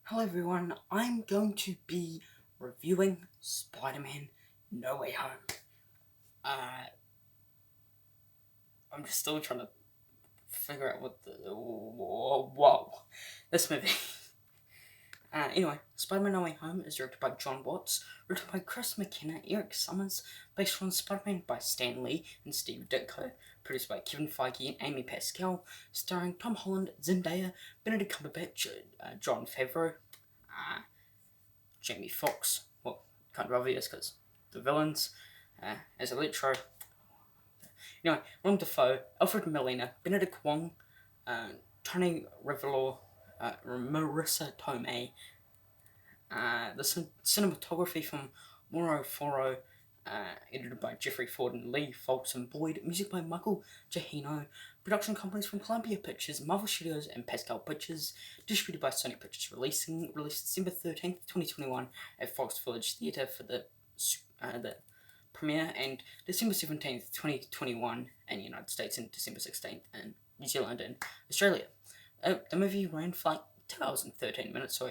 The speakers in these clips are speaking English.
Hello everyone, I'm going to be reviewing Spider-Man No Way Home. I'm just still trying to figure out what the... Whoa. This movie. Anyway, Spider-Man No Way Home is directed by John Watts, written by Chris McKenna, Eric Summers, based on Spider-Man by Stan Lee and Steve Ditko, produced by Kevin Feige and Amy Pascal, starring Tom Holland, Zendaya, Benedict Cumberbatch, Jon Favreau, Jamie Foxx, well, kind of obvious because the villains, as Electro, Willem Dafoe, Alfred Molina, Benedict Wong, Tony Revolor, Marissa Tomei, the cinematography from Mauro Foro, edited by Jeffrey Ford and Lee Folsom Boyd, music by Michael Giacchino, production companies from Columbia Pictures, Marvel Studios, and Pascal Pictures, distributed by Sony Pictures released December 13th, 2021 at Fox Village Theatre for the premiere, and December 17th, 2021 in the United States, and December 16th in New Zealand and Australia. The movie ran for like 2 hours and 13 minutes, so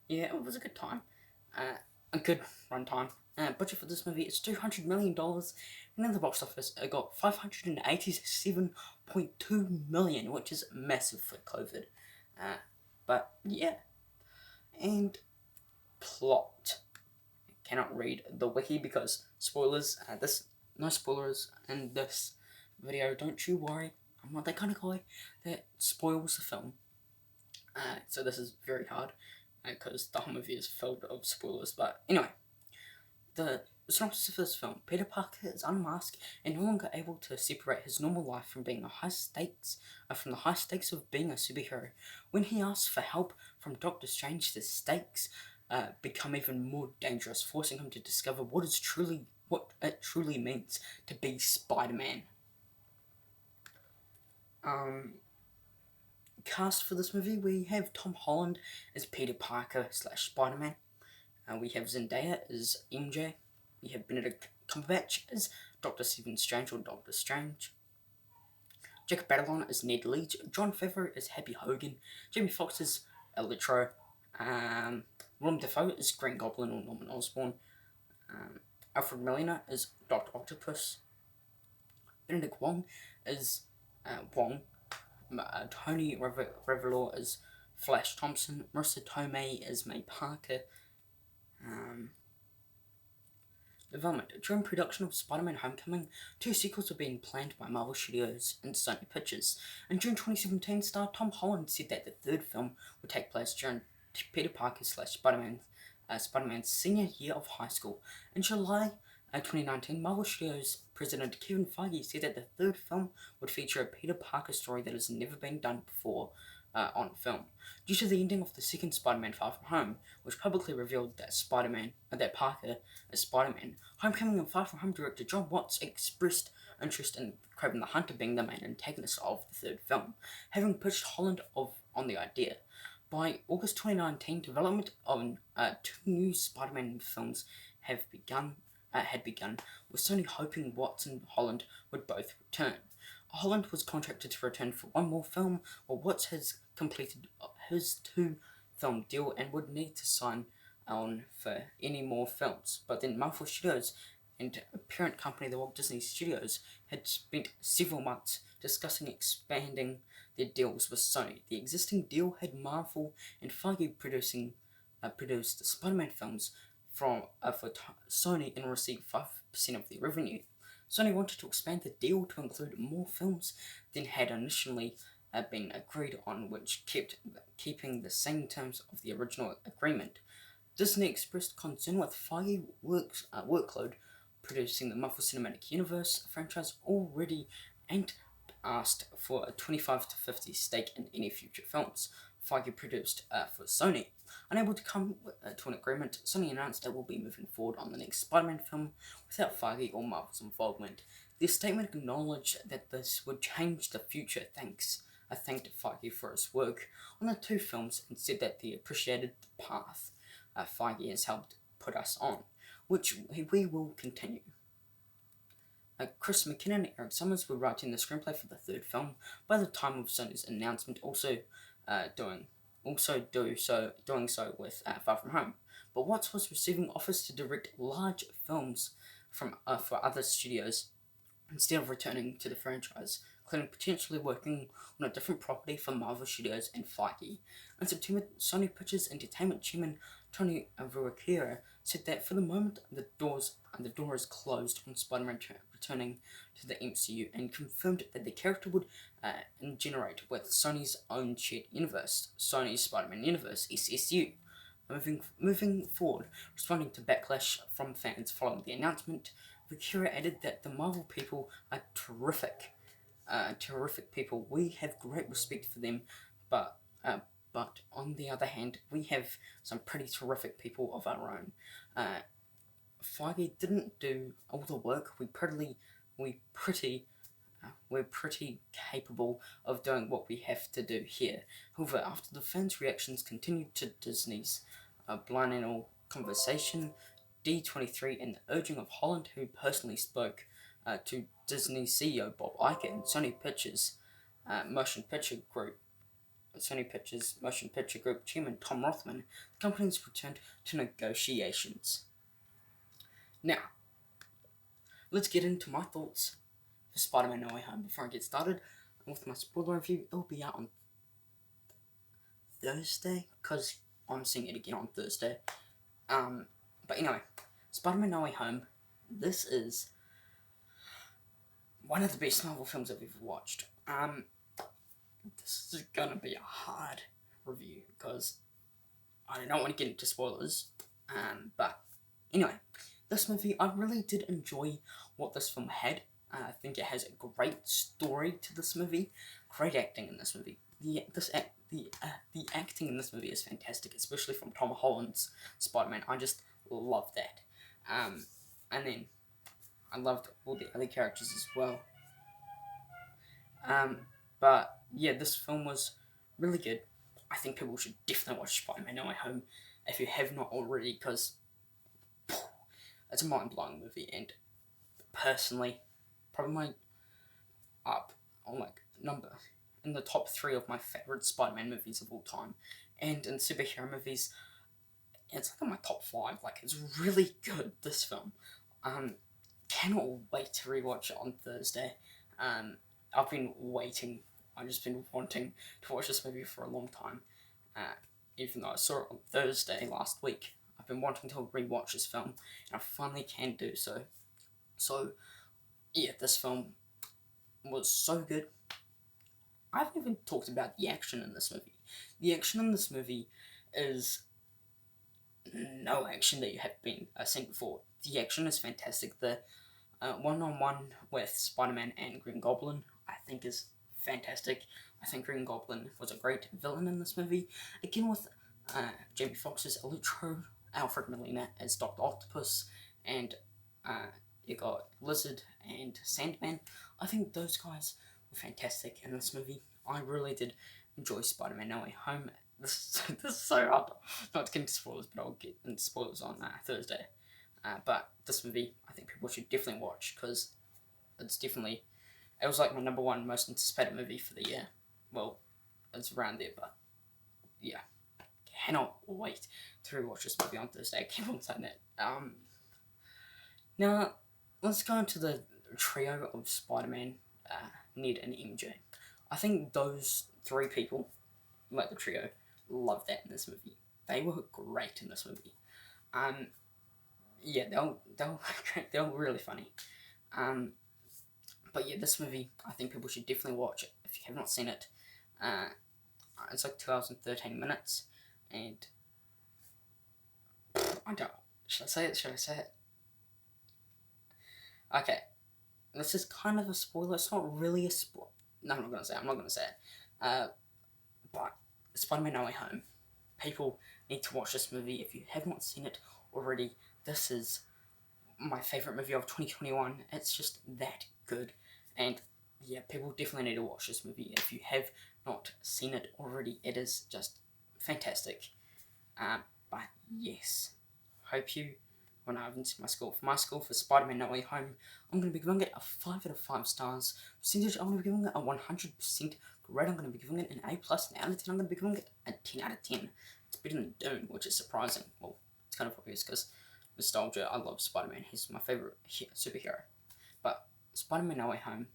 yeah, it was a good time. A good runtime. Budget for this movie is $200 million, and in the box office it got $587.2 million, which is massive for COVID. But yeah. And plot. I cannot read the wiki because spoilers. No spoilers in this video. Don't you worry. I'm not that kind of guy that spoils the film. So this is very hard because the whole movie is filled of spoilers. But anyway, the synopsis of this film: Peter Parker is unmasked and no longer able to separate his normal life from being the high stakes of being a superhero. When he asks for help from Doctor Strange, the stakes become even more dangerous, forcing him to discover what it truly means to be Spider-Man. Cast for this movie: we have Tom Holland as Peter Parker / Spider-Man. We have Zendaya as MJ. We have Benedict Cumberbatch as Dr. Stephen Strange or Doctor Strange. Jacob Batalon as Ned Leeds. Jon Favreau as Happy Hogan. Jamie Foxx as Electro. Willem Dafoe as Green Goblin or Norman Osborn. Alfred Molina as Dr. Octopus. Benedict Wong as Wong. Tony Revolor as Flash Thompson. Marissa Tomei as May Parker. Development. During production of Spider-Man Homecoming, 2 sequels were being planned by Marvel Studios and Sony Pictures. In June 2017, star Tom Holland said that the third film would take place during Peter Parker / Spider-Man's senior year of high school. In July 2019, Marvel Studios President Kevin Feige said that the third film would feature a Peter Parker story that has never been done before on film. Due to the ending of the second Spider-Man Far From Home, which publicly revealed that Parker is Spider-Man, Homecoming and Far From Home director John Watts expressed interest in Kraven the Hunter being the main antagonist of the third film, having pitched Holland on the idea. By August 2019, development on 2 new Spider-Man films had begun, with Sony hoping Watts and Holland would both return. Holland was contracted to return for one more film, while Watts has completed his 2-film deal and would need to sign on for any more films. But then Marvel Studios and parent company the Walt Disney Studios had spent several months discussing expanding their deals with Sony. The existing deal had Marvel and Feige produced the Spider-Man films for Sony and received 5% of the revenue. Sony wanted to expand the deal to include more films than had initially been agreed on, which keeping the same terms of the original agreement. Disney expressed concern with Feige workload producing the Marvel Cinematic Universe franchise already and asked for a 25 to 50 stake in any future films Feige produced for Sony. Unable to come to an agreement, Sony announced it will be moving forward on the next Spider-Man film without Feige or Marvel's involvement. The statement acknowledged that this would change the future. I thanked Feige for his work on the 2 films and said that they appreciated the path Feige has helped put us on, which we will continue. Chris McKenna and Eric Summers were writing the screenplay for the third film by the time of Sony's announcement, also doing also doing so with Far From Home. But Watts was receiving offers to direct large films from for other studios instead of returning to the franchise, including potentially working on a different property for Marvel Studios and Feige. In September, Sony Pictures Entertainment chairman Tony Verrocchio said that for the moment the door is closed on Spider-Man returning to the MCU, and confirmed that the character would generate with Sony's own shared universe, Sony's Spider-Man Universe (SSU). Moving forward, responding to backlash from fans following the announcement, Verrocchio added that the Marvel people are terrific people. We have great respect for them, but but on the other hand, we have some pretty terrific people of our own. Feige didn't do all the work. We're pretty capable of doing what we have to do here. However, after the fans' reactions continued to Disney's biannual conversation, D23 and the urging of Holland, who personally spoke to Disney CEO Bob Iger and Sony Pictures Motion Picture Group chairman Tom Rothman, the companies returned to negotiations. Now, let's get into my thoughts for Spider-Man No Way Home. Before I get started with my spoiler review, it will be out on Thursday, because I'm seeing it again on Thursday. But anyway, Spider-Man No Way Home, this is one of the best Marvel films I've ever watched. This is gonna be a hard review because I don't want to get into spoilers. But anyway, this movie, I really did enjoy what this film had. I think it has a great story to this movie, great acting in this movie. The acting in this movie is fantastic, especially from Tom Holland's Spider-Man. I just love that. And then I loved all the other characters as well. But yeah, this film was really good. I think people should definitely watch Spider-Man No Way Home if you have not already, because it's a mind-blowing movie, and personally, probably my number in the top 3 of my favorite Spider-Man movies of all time. And in superhero movies, it's like in my top 5. Like, it's really good, this film. Cannot wait to rewatch it on Thursday. I've been waiting. I've just been wanting to watch this movie for a long time. Even though I saw it on Thursday last week, I've been wanting to rewatch this film, and I finally can do so. So, yeah, this film was so good. I haven't even talked about the action in this movie. The action in this movie is no action that you have been seen before. The action is fantastic. The one-on-one with Spider-Man and Green Goblin, I think, is fantastic. I think Green Goblin was a great villain in this movie. Again, with Jamie Foxx's Electro, Alfred Molina as Dr. Octopus, and you got Lizard and Sandman. I think those guys were fantastic in this movie. I really did enjoy Spider-Man No Way Home. This is so hard not to get into spoilers, but I'll get into spoilers on Thursday. But this movie, I think people should definitely watch, because it was like my number 1 most anticipated movie for the year. Well, it's around there, but yeah, cannot wait to rewatch this movie on Thursday. I keep on saying that. Now, let's go into the trio of Spider-Man, Ned and MJ. I think those 3 people, like the trio, love that in this movie. They were great in this movie. Yeah, they were really funny. But yeah, this movie, I think people should definitely watch it if you have not seen it. It's like 2 hours and 13 minutes, and should I say it? Okay, this is kind of a spoiler. It's not really a spoiler. No, I'm not gonna say it. But Spider-Man No Way Home. People need to watch this movie if you have not seen it already. This is my favourite movie of 2021. It's just that good. And yeah, people definitely need to watch this movie if you have not seen it already. It is just fantastic. But yes, hope you, when I haven't seen my score. For my score for Spider-Man No Way Home, I'm going to be giving it a 5 out of 5 stars. Percentage, I'm going to be giving it a 100% grade, I'm going to be giving it an A+. And out of 10, I'm going to be giving it a 10 out of 10. It's better than Dune, which is surprising. Well, it's kind of obvious because nostalgia. I love Spider-Man. He's my favourite superhero. But Spider-Man No Way Home,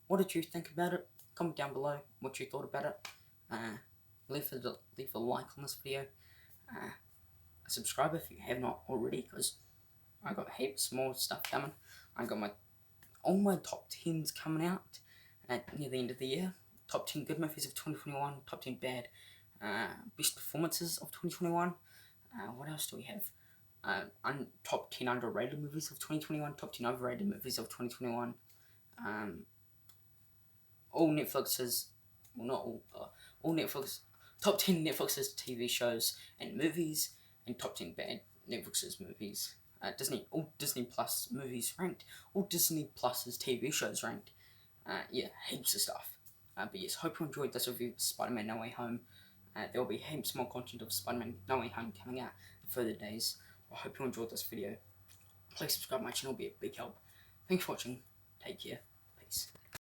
what did you think about it? Comment down below what you thought about it. Leave a like on this video. Subscribe if you have not already, because I got heaps more stuff coming. I got all my top 10s coming out near the end of the year. Top 10 good movies of 2021, top 10 bad, best performances of 2021. What else do we have? Top 10 underrated movies of 2021, top 10 overrated movies of 2021. All Netflix's, well, not all Netflix, top 10 Netflix's TV shows and movies, and top 10 bad Netflix's movies. All Disney Plus movies ranked, all Disney Plus's TV shows ranked. Yeah, heaps of stuff. But yes, hope you enjoyed this review of Spider-Man No Way Home. There will be heaps more content of Spider-Man No Way Home coming out in further days. I hope you enjoyed this video. Please subscribe to my channel, it'll be a big help. Thanks for watching. Take care. Peace.